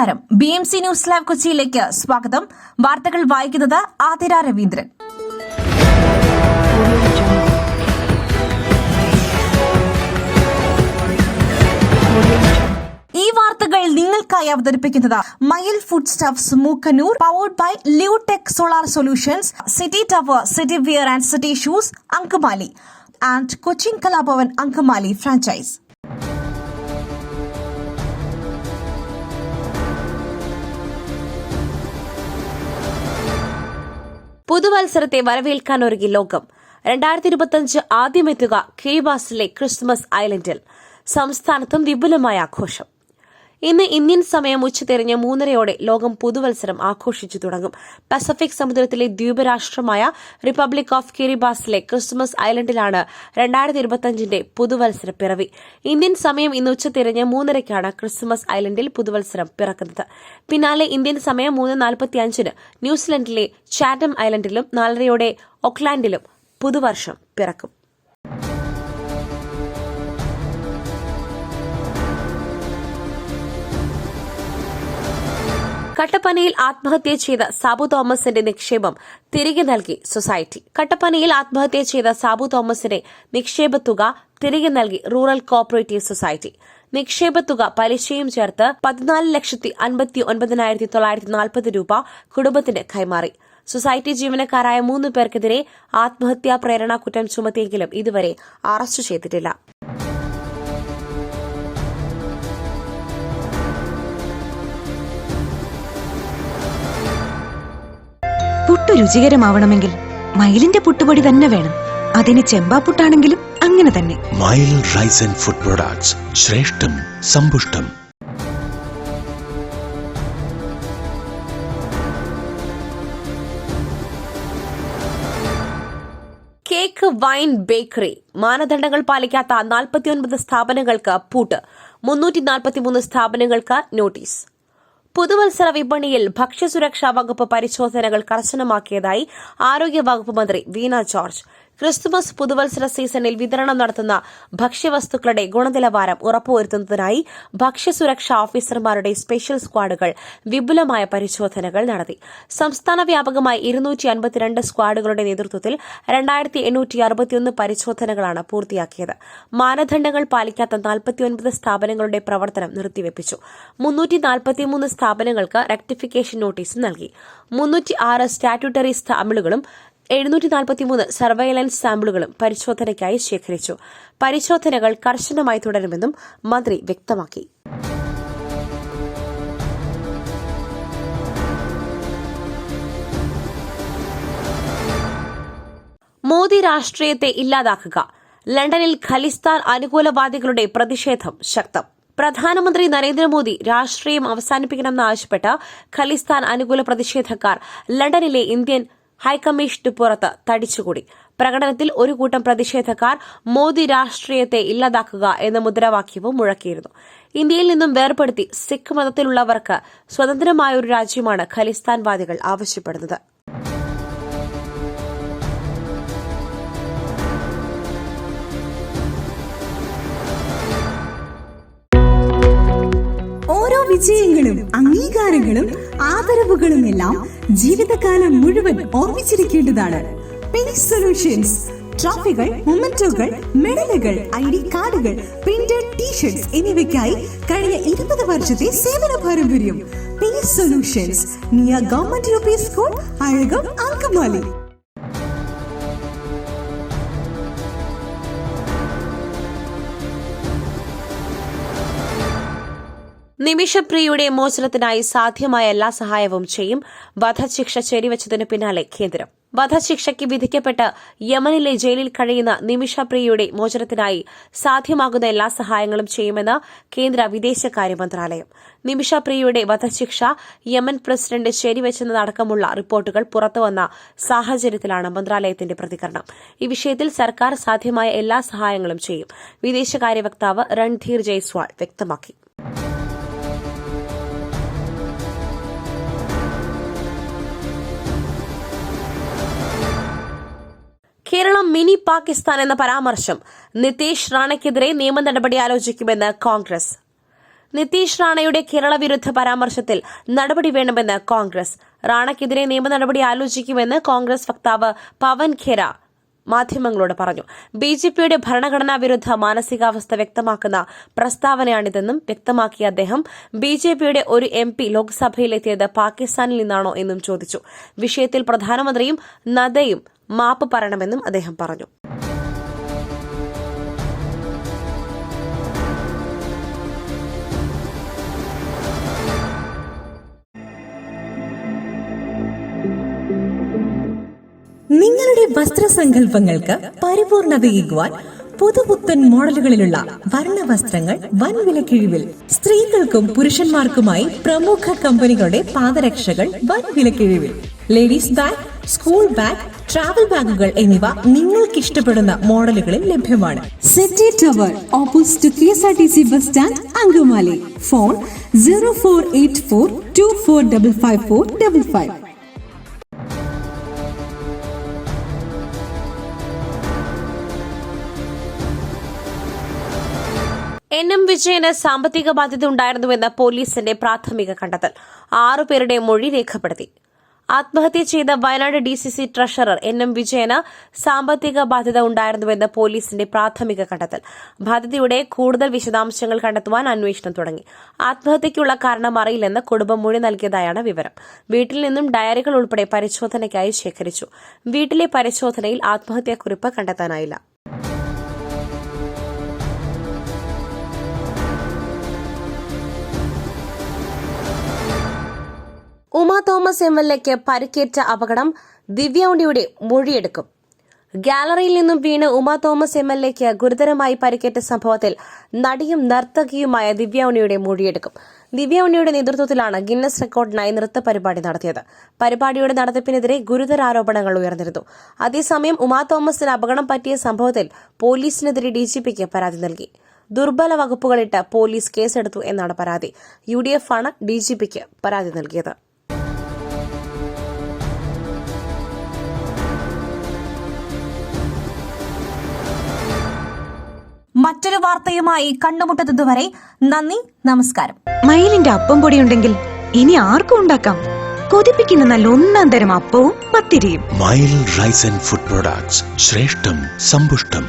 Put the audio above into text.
നമസ്കാരം. BMC news live കൊച്ചിയിലേക്ക് സ്വാഗതം. വാർത്തകൾ വായിക്കുന്നത് ആതിര രവീന്ദ്രൻ. ഈ വാർത്തകൾ നിങ്ങൾക്കായി അവതരിപ്പിക്കുന്നത് Mayil food stuffs Mookkannoor, powered by Leotech solar solutions, city tower, city wear and city shoes Angamaly and Cochin Kalabhavan Angamaly franchise. പുതുവത്സരത്തെ വരവേൽക്കാനൊരുങ്ങി ലോകം. 2025 ആദ്യമെത്തുക കിരിബാസിലെ ക്രിസ്മസ് ഐലൻഡിൽ. സംസ്ഥാനത്തും വിപുലമായ ആഘോഷം. ഇന്ന് ഇന്ത്യൻ സമയം ഉച്ചതിരിഞ്ഞ് 3:30 ലോകം പുതുവത്സരം ആഘോഷിച്ചു തുടങ്ങും. പസഫിക് സമുദ്രത്തിലെ ദ്വീപരാഷ്ട്രമായ റിപ്പബ്ലിക് ഓഫ് കിരിബാസിലെ ക്രിസ്മസ് ഐലൻഡിലാണ് 2025 പുതുവത്സര പിറവി. ഇന്ത്യൻ സമയം ഇന്ന് ഉച്ചതിരിഞ്ഞ് 3:30 ക്രിസ്മസ് ഐലൻഡിൽ പുതുവത്സരം പിറക്കുന്നത്. പിന്നാലെ ഇന്ത്യൻ സമയം 3:45 ന്യൂസിലൻഡിലെ ചാറ്റം ഐലൻഡിലും 4:30 ഓക്ലാൻഡിലും പുതുവർഷം പിറക്കും. കട്ടപ്പനയിൽ ആത്മഹത്യ ചെയ്ത സാബു തോമസിന്റെ നിക്ഷേപം തിരികെ നൽകി സൊസൈറ്റി. കട്ടപ്പനയിൽ ആത്മഹത്യ ചെയ്ത സാബു തോമസിന്റെ നിക്ഷേപത്തുക തിരികെ നൽകി റൂറൽ കോഓപ്പറേറ്റീവ് സൊസൈറ്റി. നിക്ഷേപത്തുക പലിശയും ചേർത്ത് 14,59,940 രൂപ കുടുംബത്തിന് കൈമാറി. സൊസൈറ്റി ജീവനക്കാരായ 3 പേർക്കെതിരെ ആത്മഹത്യാ പ്രേരണ കുറ്റം ചുമത്തിയെങ്കിലും ഇതുവരെ അറസ്റ്റ് ചെയ്തിട്ടില്ല. പുട്ടു രുചികരമാവണമെങ്കിൽ മയിലിന്റെ പുട്ടുപൊടി തന്നെ വേണം. അതിന് ചെമ്പാപ്പുട്ടാണെങ്കിലും അങ്ങനെ തന്നെ. മയിൽ റൈസ് ആൻഡ് ഫുഡ് പ്രൊഡക്ട്സ്, ശ്രേഷ്ഠം സമ്പുഷ്ടം. കേക്ക്, വൈൻ, ബേക്കറി മാനദണ്ഡങ്ങൾ പാലിക്കാത്ത 49 സ്ഥാപനങ്ങൾക്ക് പൂട്ട്, 343 സ്ഥാപനങ്ങൾക്ക് നോട്ടീസ്. പുതുവത്സര വിപണിയിൽ ഭക്ഷ്യസുരക്ഷാ വകുപ്പ് പരിശോധനകൾ കർശനമാക്കിയതായി ആരോഗ്യവകുപ്പ് മന്ത്രി വീണ ജോർജ്. ക്രിസ്തുമസ് പുതുവത്സര സീസണിൽ വിതരണം നടത്തുന്ന ഭക്ഷ്യവസ്തുക്കളുടെ ഗുണനിലവാരം ഉറപ്പുവരുത്തുന്നതിനായി ഭക്ഷ്യസുരക്ഷാ ഓഫീസർമാരുടെ സ്പെഷ്യൽ സ്ക്വാഡുകൾ വിപുലമായ പരിശോധനകൾ നടത്തി. സംസ്ഥാന വ്യാപകമായി 252 സ്ക്വാഡുകളുടെ നേതൃത്വത്തിൽ 2861 പരിശോധനകളാണ് പൂർത്തിയാക്കിയത്. മാനദണ്ഡങ്ങൾ പാലിക്കാത്ത 49 സ്ഥാപനങ്ങളുടെ പ്രവർത്തനം നിർത്തിവെപ്പിച്ചു. 343 സ്ഥാപനങ്ങൾക്ക് റെക്ടിഫിക്കേഷൻ നോട്ടീസ് നൽകി. 306 സ്റ്റാറ്റ്യൂട്ടറി സാമ്പിളുകളും 743 സർവൈലൻസ് സാമ്പിളുകളും പരിശോധനയ്ക്കായി ശേഖരിച്ചു. പരിശോധനകൾ കർശനമായി തുടരുമെന്നും മന്ത്രി വ്യക്തമാക്കി. മോദി രാഷ്ട്രീയത്തെ ഇല്ലാതാക്കുക. ലണ്ടനിൽ ഖലിസ്ഥാൻ അനുകൂലവാദികളുടെ പ്രതിഷേധം ശക്തം. പ്രധാനമന്ത്രി നരേന്ദ്രമോദി രാഷ്ട്രീയം അവസാനിപ്പിക്കണമെന്നാവശ്യപ്പെട്ട് ഖലിസ്ഥാൻ അനുകൂല പ്രതിഷേധക്കാർ ലണ്ടനിലെ ഇന്ത്യൻ ഹൈക്കമ്മീഷന് പുറത്ത് തടിച്ചുകൂടി. പ്രകടനത്തിൽ ഒരു കൂട്ടം പ്രതിഷേധക്കാർ മോദി രാഷ്ട്രീയത്തെ ഇല്ലാതാക്കുക എന്ന മുദ്രാവാക്യവും മുഴക്കിയിരുന്നു. ഇന്ത്യയിൽ നിന്നും വേർപെടുത്തി സിഖ് മതത്തിലുള്ളവർക്ക് സ്വതന്ത്രമായ ഒരു രാജ്യമാണ് ഖലിസ്ഥാൻവാദികൾ ആവശ്യപ്പെടുന്നത്. ഓരോ വിജയങ്ങളും അംഗീകാരങ്ങളും ആദരവുകളുമെല്ലാം ജീവിതകാലം മുഴുവൻ ഓർമ്മിച്ചിരിക്കേണ്ടതാണ്. പേസ് സൊല്യൂഷൻസ് ട്രോഫികൾ, മൊമെന്റോകൾ, മെഡലുകൾ, ID കാർഡുകൾ, പ്രിന്റഡ് ടീഷർട്സ് എന്നിവയ്ക്കായി കഴിഞ്ഞ 20 വർഷത്തെ സേവന പാരമ്പര്യം. Pace solutions, near government UP school, Azhakam, Angamaly. നിമിഷപ്രിയയുടെ മോചനത്തിനായി സാധ്യമായ എല്ലാ സഹായവും ചെയ്യും. വധശിക്ഷ ശരിവച്ചതിനു പിന്നാലെ കേന്ദ്രം. വധശിക്ഷയ്ക്ക് വിധിക്കപ്പെട്ട് യമനിലെ ജയിലിൽ കഴിയുന്ന നിമിഷപ്രിയയുടെ മോചനത്തിനായി സാധ്യമാകുന്ന എല്ലാ സഹായങ്ങളും ചെയ്യുമെന്ന് കേന്ദ്ര വിദേശകാര്യ മന്ത്രാലയം. നിമിഷപ്രിയയുടെ വധശിക്ഷ യമൻ പ്രസിഡന്റ് ശരിവെച്ചെന്നതടക്കമുള്ള റിപ്പോർട്ടുകൾ പുറത്തുവന്ന സാഹചര്യത്തിലാണ് മന്ത്രാലയത്തിന്റെ പ്രതികരണം. ഈ വിഷയത്തിൽ സർക്കാർ സാധ്യമായ എല്ലാ സഹായങ്ങളും ചെയ്യും. വിദേശകാര്യ വക്താവ് രൺധീർ ജയ്സ്വാൾ വ്യക്തമാക്കി. കേരളം മിനി പാകിസ്ഥാൻ എന്ന പരാമർശം. നിതീഷ് റാണയ്ക്കെതിരെ നിയമ നടപടി ആലോചിക്കുമെന്ന് കോൺഗ്രസ്. നിതീഷ് റാണയുടെ കേരള വിരുദ്ധ പരാമർശത്തിൽ നടപടി വേണമെന്ന് കോൺഗ്രസ്. റാണയ്ക്കെതിരെ നിയമ നടപടി ആലോചിക്കുമെന്ന് കോൺഗ്രസ് വക്താവ് പവൻ ഖേര മാധ്യമങ്ങളോട് പറഞ്ഞു. ബിജെപിയുടെ ഭരണഘടനാ വിരുദ്ധ മാനസികാവസ്ഥ വ്യക്തമാക്കുന്ന പ്രസ്താവനയാണിതെന്നും വ്യക്തമാക്കിയ അദ്ദേഹം ബിജെപിയുടെ ഒരു MP ലോക്സഭയിലെത്തിയത് പാകിസ്ഥാനിൽ നിന്നാണോ എന്നും ചോദിച്ചു. വിഷയത്തിൽ പ്രധാനമന്ത്രിയും നദ്ദയും മാപ്പ് പറയണമെന്നും അദ്ദേഹം പറഞ്ഞു. നിങ്ങളുടെ വസ്ത്രസങ്കല്പങ്ങൾക്ക് പരിപൂർണതയേകുവാൻ പുതുപുത്തൻ മോഡലുകളിലുള്ള വർണ്ണവസ്ത്രങ്ങൾ വൻ വിലക്കിഴിവിൽ. സ്ത്രീകൾക്കും പുരുഷന്മാർക്കുമായി പ്രമുഖ കമ്പനികളുടെ പാദരക്ഷകൾ വൻ വിലക്കിഴിവിൽ. Ladies bag, school bag, travel ബാഗുകൾ എന്നിവ നിങ്ങൾക്ക് ഇഷ്ടപ്പെടുന്ന മോഡലുകളിൽ ലഭ്യമാണ്. City tower opposite KSRTC bus stand, Angamaly. Phone 0484245555. NM വിജയന് സാമ്പത്തിക ബാധ്യത ഉണ്ടായിരുന്നുവെന്ന പോലീസിന്റെ പ്രാഥമിക കണ്ടെത്തൽ. 6 പേരുടെ മൊഴി രേഖപ്പെടുത്തി. ആത്മഹത്യ ചെയ്ത വയനാട് DCC ട്രഷറർ NM വിജയന് സാമ്പത്തിക ബാധ്യത ഉണ്ടായിരുന്നുവെന്ന് പോലീസിന്റെ പ്രാഥമിക കണ്ടെത്തൽ. ബാധ്യതയുടെ കൂടുതൽ വിശദാംശങ്ങൾ കണ്ടെത്തുവാൻ അന്വേഷണം തുടങ്ങി. ആത്മഹത്യയ്ക്കുള്ള കാരണം അറിയില്ലെന്ന് കുടുംബം മൊഴി നൽകിയതായാണ് വിവരം. വീട്ടിൽ നിന്നും ഡയറികൾ ഉൾപ്പെടെ പരിശോധനയ്ക്കായി ശേഖരിച്ചു. വീട്ടിലെ പരിശോധനയിൽ ആത്മഹത്യാക്കുറിപ്പ് കണ്ടെത്താനായില്ല. ഉമ തോമസ് MLAക്ക് പരിക്കേറ്റ അപകടം, ദിവ്യ ഉണ്ണിയുടെ മൊഴിയെടുക്കും. ഗാലറിയിൽ നിന്നും വീണ് ഉമ തോമസ് MLAക്ക് ഗുരുതരമായി പരിക്കേറ്റ സംഭവത്തിൽ നടിയും നർത്തകിയുമായ ദിവ്യ ഉണ്ണിയുടെ മൊഴിയെടുക്കും. ദിവ്യ ഉണ്ണിയുടെ നേതൃത്വത്തിലാണ് ഗിന്നസ് റെക്കോർഡിനായി നൃത്ത പരിപാടി നടത്തിയത്. പരിപാടിയുടെ നടത്തിപ്പിനെതിരെ ഗുരുതര ആരോപണങ്ങൾ ഉയർന്നിരുന്നു. അതേസമയം ഉമ തോമസിന് അപകടം പറ്റിയ സംഭവത്തിൽ പോലീസിനെതിരെ DGPക്ക് പരാതി നൽകി. ദുർബല വകുപ്പുകളിട്ട് പോലീസ് കേസെടുത്തു എന്നാണ് പരാതി. UDF ആണ് DGPക്ക് പരാതി നൽകിയത്. മറ്റൊരു വാർത്തയുമായി കണ്ടുമുട്ടുന്നതുവരെ നന്ദി, നമസ്കാരം. മയിലിന്റെ അപ്പം പൊടിയുണ്ടെങ്കിൽ ഇനി ആർക്കും ഉണ്ടാക്കാം. കൊതിപ്പിക്കുന്ന നല്ല ഒന്നാം തരം അപ്പവും പത്തിരിയും. മയിൽ റൈസ് ആൻഡ് ഫുഡ് പ്രോഡക്ട്സ്, ശ്രേഷ്ഠം സമ്പുഷ്ടം.